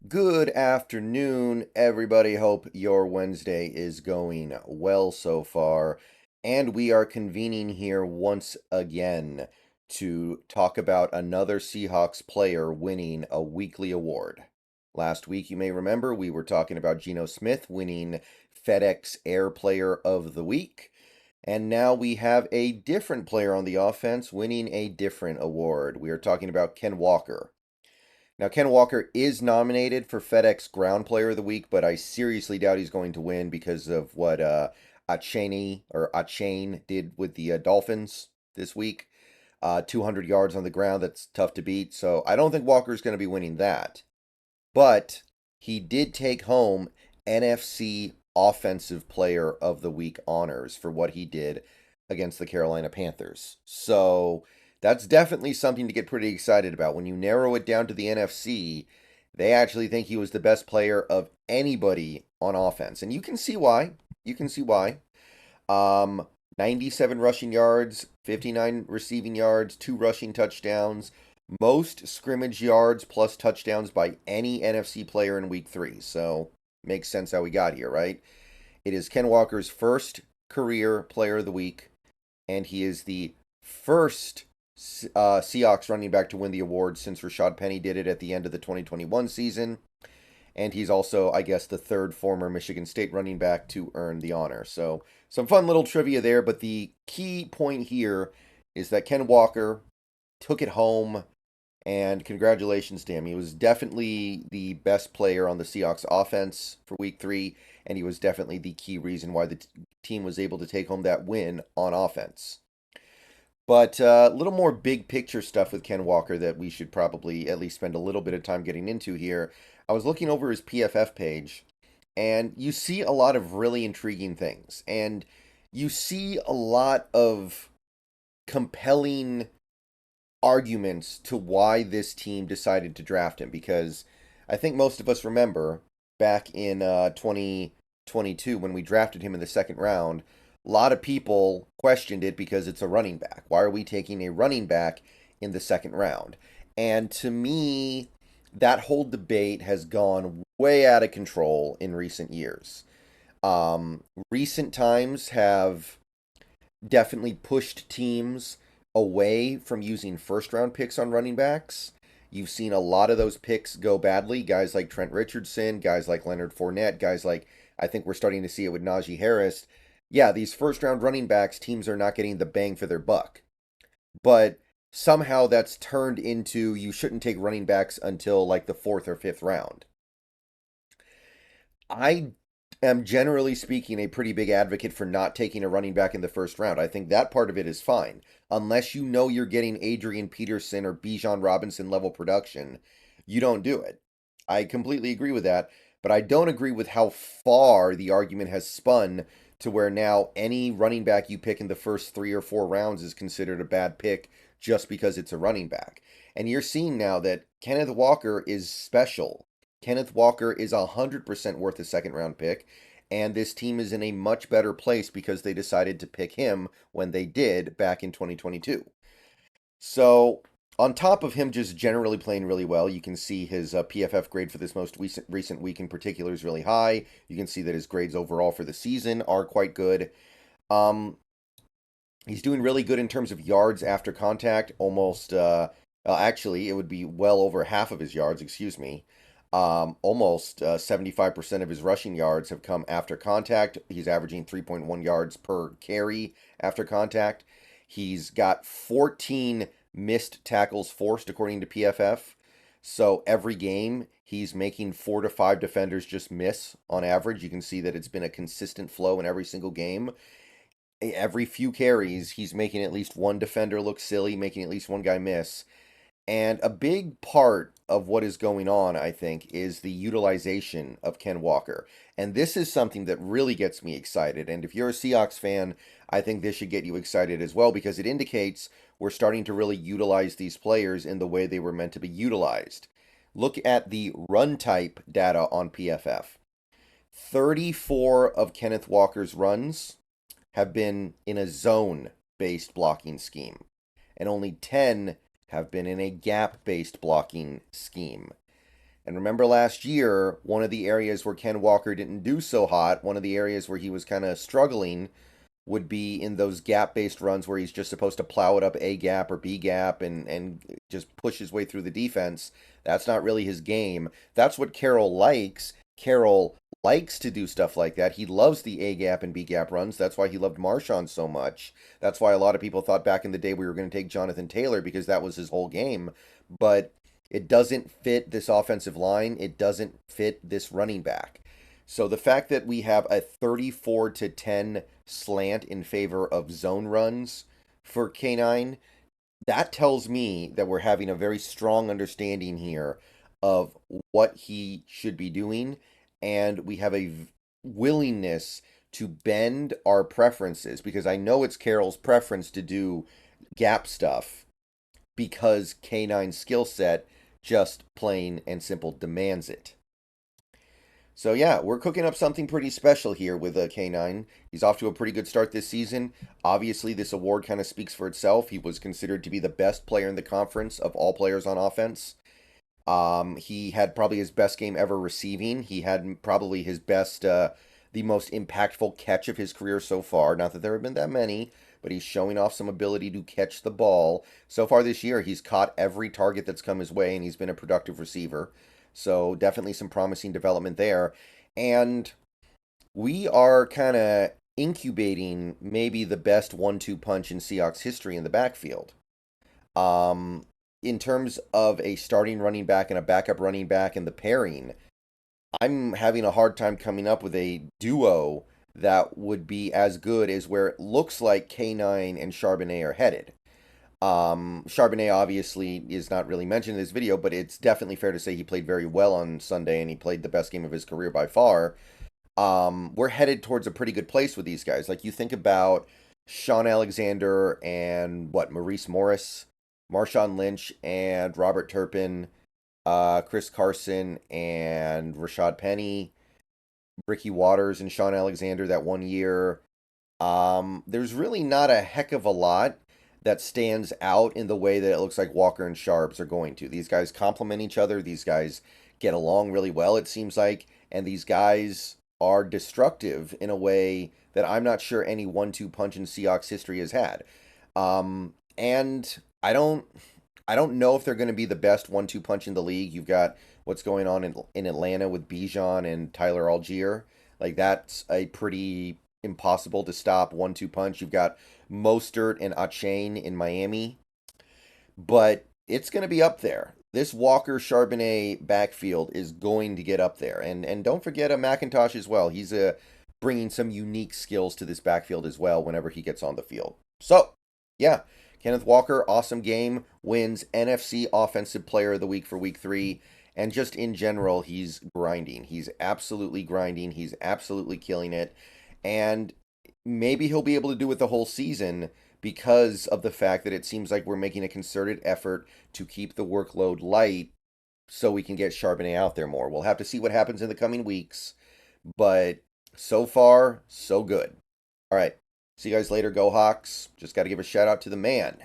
Good afternoon, everybody. Hope your Wednesday is going well so far. And we are convening here once again to talk about another Seahawks player winning a weekly award. Last week, you may remember, we were talking about Geno Smith winning FedEx Air Player of the Week. And now we have a different player on the offense winning a different award. We are talking about Ken Walker. Now, Ken Walker is nominated for FedEx Ground Player of the Week, but I seriously doubt he's going to win because of what Achane did with the Dolphins this week. 200 yards on the ground, that's tough to beat. So I don't think Walker's going to be winning that. But he did take home NFC Offensive Player of the Week honors for what he did against the Carolina Panthers. So that's definitely something to get pretty excited about. When you narrow it down to the NFC, they actually think he was the best player of anybody on offense. And you can see why. You can see why. 97 rushing yards, 59 receiving yards, 2 rushing touchdowns, most scrimmage yards plus touchdowns by any NFC player in week 3. So, makes sense how we got here, right? It is Ken Walker's first career player of the week, and he is the first Seahawks running back to win the award since Rashad Penny did it at the end of the 2021 season. And he's also, I guess, the third former Michigan State running back to earn the honor. So, some fun little trivia there. But the key point here is that Ken Walker took it home. And congratulations to him. He was definitely the best player on the Seahawks offense for week 3. And he was definitely the key reason why the team was able to take home that win on offense. But a little more big picture stuff with Ken Walker that we should probably at least spend a little bit of time getting into here. I was looking over his PFF page, and you see a lot of really intriguing things. And you see a lot of compelling arguments to why this team decided to draft him. Because I think most of us remember back in 2022 when we drafted him in the second round, a lot of people questioned it because it's a running back. Why are we taking a running back in the second round? And to me, that whole debate has gone way out of control in recent years. Recent times have definitely pushed teams away from using first round picks on running backs. You've seen a lot of those picks go badly. Guys like Trent Richardson, guys like Leonard Fournette, guys like, I think we're starting to see it with Najee Harris. Yeah, these first round running backs, teams are not getting the bang for their buck. But somehow that's turned into you shouldn't take running backs until like the fourth or fifth round. I am generally speaking a pretty big advocate for not taking a running back in the first round. I think that part of it is fine. Unless you know you're getting Adrian Peterson or Bijan Robinson level production, you don't do it. I completely agree with that, but I don't agree with how far the argument has spun to where now any running back you pick in the first 3 or 4 rounds is considered a bad pick just because it's a running back. And you're seeing now that Kenneth Walker is special. Kenneth Walker is 100% worth a second round pick, and this team is in a much better place because they decided to pick him when they did back in 2022. So, on top of him just generally playing really well, you can see his PFF grade for this most recent week in particular is really high. You can see that his grades overall for the season are quite good. Um, he's doing really good in terms of yards after contact. Actually, it would be well over half of his yards, excuse me. Almost 75% of his rushing yards have come after contact. He's averaging 3.1 yards per carry after contact. He's got 14 missed tackles forced, according to PFF. So every game, he's making 4 to 5 defenders just miss on average. You can see that it's been a consistent flow in every single game. Every few carries, he's making at least one defender look silly, making at least one guy miss. And a big part of what is going on, I think, is the utilization of Ken Walker. And this is something that really gets me excited. And if you're a Seahawks fan, I think this should get you excited as well because it indicates we're starting to really utilize these players in the way they were meant to be utilized. Look at the run type data on PFF. 34 of Kenneth Walker's runs have been in a zone-based blocking scheme, and only 10 have been in a gap-based blocking scheme. And remember last year, one of the areas where Ken Walker didn't do so hot, one of the areas where he was kind of struggling would be in those gap-based runs where he's just supposed to plow it up A gap or B gap and just push his way through the defense. That's not really his game. That's what Carroll likes. Carroll likes to do stuff like that. He loves the A gap and B gap runs. That's why he loved Marshawn so much. That's why a lot of people thought back in the day we were going to take Jonathan Taylor because that was his whole game. But it doesn't fit this offensive line. It doesn't fit this running back. So the fact that we have a 34-10 slant in favor of zone runs for K9, that tells me that we're having a very strong understanding here of what he should be doing, and we have a willingness to bend our preferences, because I know it's Carroll's preference to do gap stuff because K9's skill set just plain and simple demands it. So yeah, we're cooking up something pretty special here with K9. He's off to a pretty good start this season. Obviously, this award kind of speaks for itself. He was considered to be the best player in the conference of all players on offense. He had probably his best game ever receiving. He had probably his best, the most impactful catch of his career so far. Not that there have been that many, but he's showing off some ability to catch the ball. So far this year, he's caught every target that's come his way, and he's been a productive receiver. So definitely some promising development there. And we are kind of incubating maybe the best 1-2 punch in Seahawks history in the backfield. In terms of a starting running back and a backup running back and the pairing, I'm having a hard time coming up with a duo that would be as good as where it looks like K9 and Charbonnet are headed. Charbonnet obviously is not really mentioned in this video, but it's definitely fair to say he played very well on Sunday, and he played the best game of his career by far. We're headed towards a pretty good place with these guys. Like, you think about Sean Alexander and Maurice Morris, Marshawn Lynch and Robert Turpin, Chris Carson and Rashad Penny, Ricky Waters and Sean Alexander that one year. There's really not a heck of a lot that stands out in the way that it looks like Walker and Sharps are going to. These guys complement each other. These guys get along really well, it seems like. And these guys are destructive in a way that I'm not sure any 1-2 punch in Seahawks history has had. And I don't know if they're going to be the best 1-2 punch in the league. You've got what's going on in Atlanta with Bijan and Tyler Algier. Like, that's a pretty impossible to stop 1-2 punch. You've got Mostert and Achane in Miami. But it's going to be up there. This Walker Charbonnet backfield is going to get up there. And don't forget a McIntosh as well. He's bringing some unique skills to this backfield as well whenever he gets on the field. So, yeah, Kenneth Walker, awesome game, wins NFC Offensive Player of the Week for Week 3. And just in general, he's grinding. He's absolutely grinding. He's absolutely killing it. And maybe he'll be able to do it the whole season because of the fact that it seems like we're making a concerted effort to keep the workload light so we can get Charbonnet out there more. We'll have to see what happens in the coming weeks. But so far, so good. All right. See you guys later. Go Hawks. Just got to give a shout out to the man.